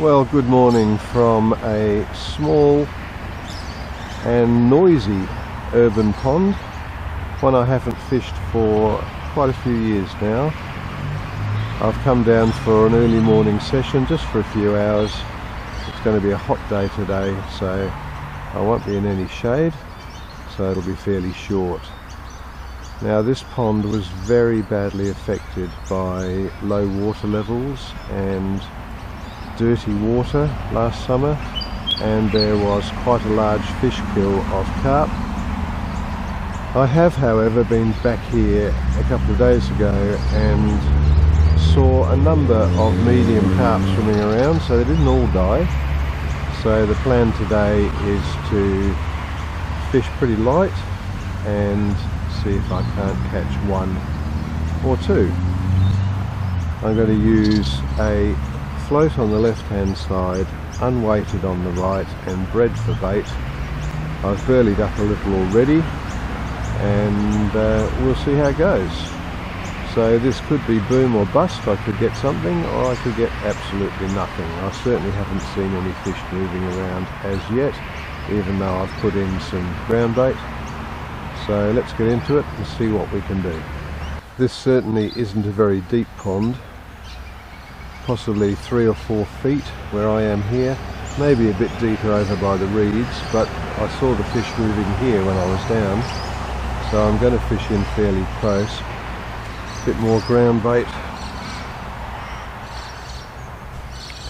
Well, good morning from a small and noisy urban pond, one I haven't fished for quite a few years now. I've come down for an early morning session just for a few hours. It's going to be a hot day today, so I won't be in any shade, so it'll be fairly short. Now, this pond was very badly affected by low water levels and dirty water last summer, and there was quite a large fish kill of carp. I have, however, been back here a couple of days ago and saw a number of medium carp swimming around, so they didn't all die. So the plan today is to fish pretty light and see if I can't catch one or two. I'm going to use a float on the left hand side, unweighted on the right, and bread for bait. I've burleyed up a little already, and we'll see how it goes. So this could be boom or bust. I could get something, or I could get absolutely nothing. I certainly haven't seen any fish moving around as yet, even though I've put in some ground bait. So let's get into it and see what we can do. This certainly isn't a very deep pond, possibly 3 or 4 feet where I am here, maybe a bit deeper over by the reeds, but I saw the fish moving here when I was down, so I'm going to fish in fairly close. A bit more ground bait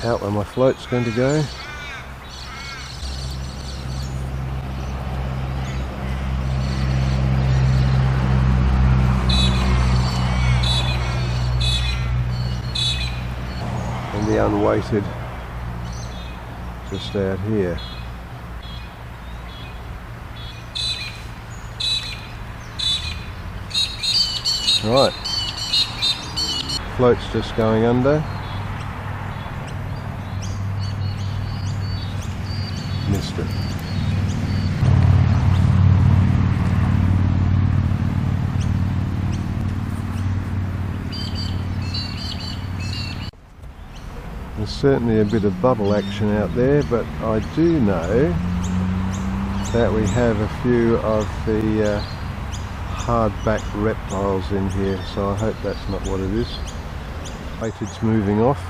out where my float's going to go. The unweighted just out here. Right, float's just going under. Missed it. There's certainly a bit of bubble action out there, but I do know that we have a few of the hardback reptiles in here, so I hope that's not what it is. Weighted's moving off.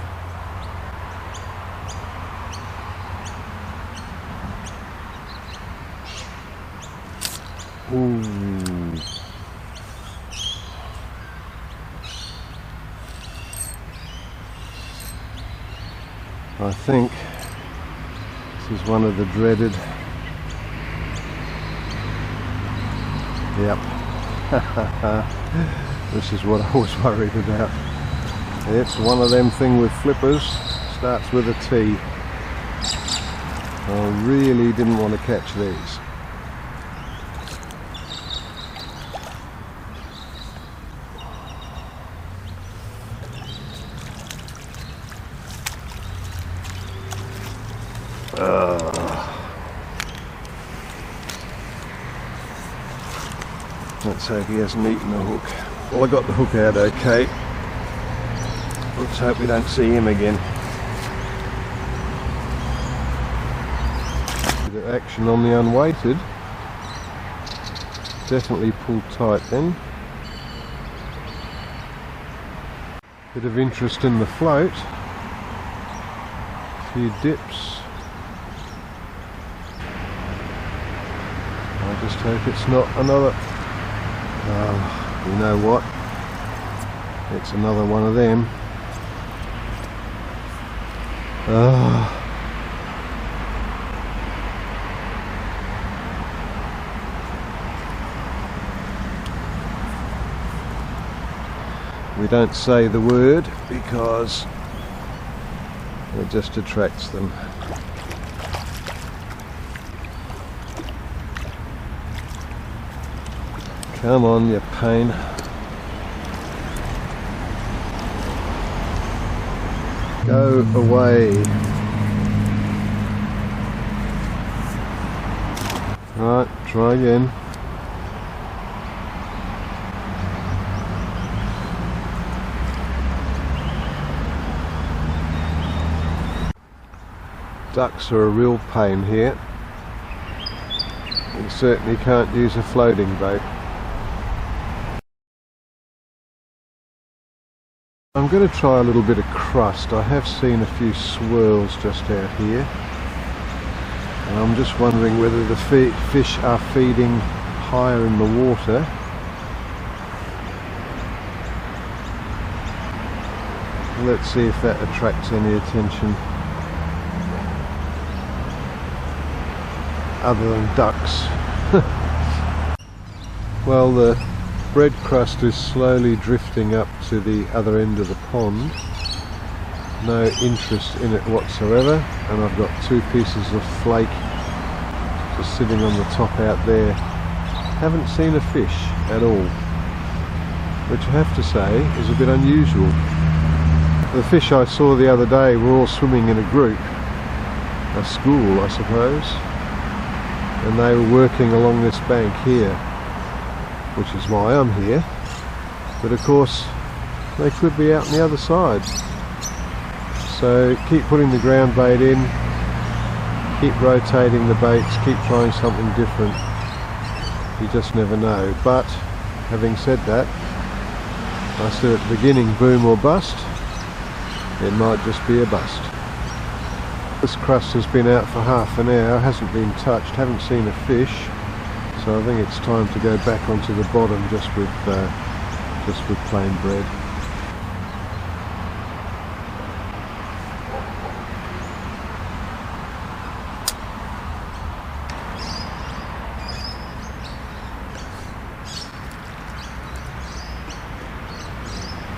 Ooh. I think this is one of the dreaded, yep, this is what I was worried about. It's one of them thing with flippers, starts with a T. I really didn't want to catch these. Let's hope he hasn't eaten the hook. Well, I got the hook out okay. Let's hope we don't see him again. Bit of action on the unweighted. Definitely pulled tight then. Bit of interest in the float. A few dips. I just hope it's not another. You know what? It's another one of them. We don't say the word because it just attracts them. Come on, you pain. Go away. Right, try again. Ducks are a real pain here. You certainly can't use a floating boat. I'm going to try a little bit of crust. I have seen a few swirls just out here, and I'm just wondering whether the fish are feeding higher in the water. Let's see if that attracts any attention other than ducks. Well, the bread crust is slowly drifting up to the other end of the pond. No interest in it whatsoever, and I've got two pieces of flake just sitting on the top out there. Haven't seen a fish at all, which I have to say is a bit unusual. The fish I saw the other day were all swimming in a group, a school I suppose, and they were working along this bank here, which is why I'm here. But of course they could be out on the other side, so keep putting the ground bait in, keep rotating the baits, keep trying something different. You just never know. But having said that, I said at the beginning, boom or bust. It might just be a bust. This crust has been out for half an hour, hasn't been touched, haven't seen a fish. So I think it's time to go back onto the bottom just with plain bread.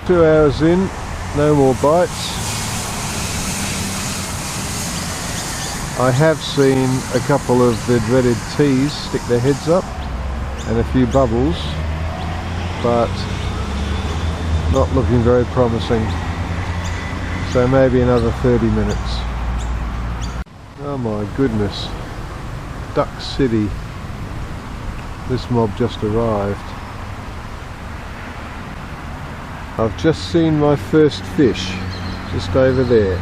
Two hours in, no more bites. I have seen a couple of the dreaded teas stick their heads up and a few bubbles, but not looking very promising. So maybe another 30 minutes. Oh my goodness. Duck City. This mob just arrived. I've just seen my first fish just over there.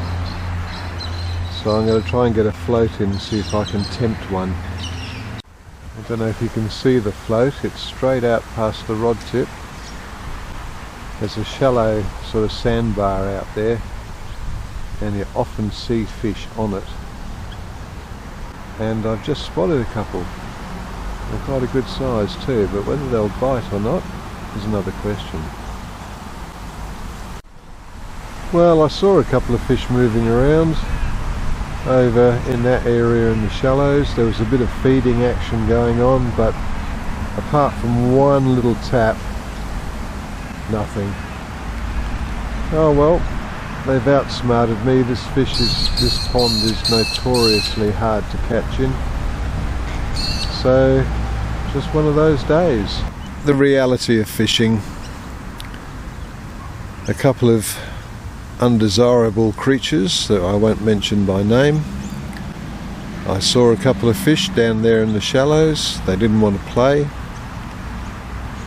So I'm going to try and get a float in and see if I can tempt one. I don't know if you can see the float, it's straight out past the rod tip. There's a shallow sort of sandbar out there, and you often see fish on it. And I've just spotted a couple. They're quite a good size too, but whether they'll bite or not is another question. Well, I saw a couple of fish moving around over in that area in the shallows. There was a bit of feeding action going on, but apart from one little tap, nothing. Oh well, they've outsmarted me. This pond is notoriously hard to catch in. So, just one of those days. The reality of fishing. A couple of undesirable creatures that I won't mention by name. I saw a couple of fish down there in the shallows. They didn't want to play.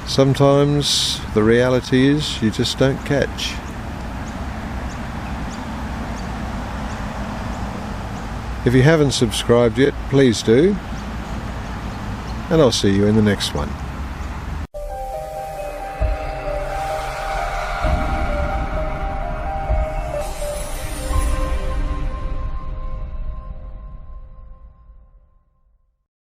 Sometimes the reality is you just don't catch. If you haven't subscribed yet, please do, and I'll see you in the next one.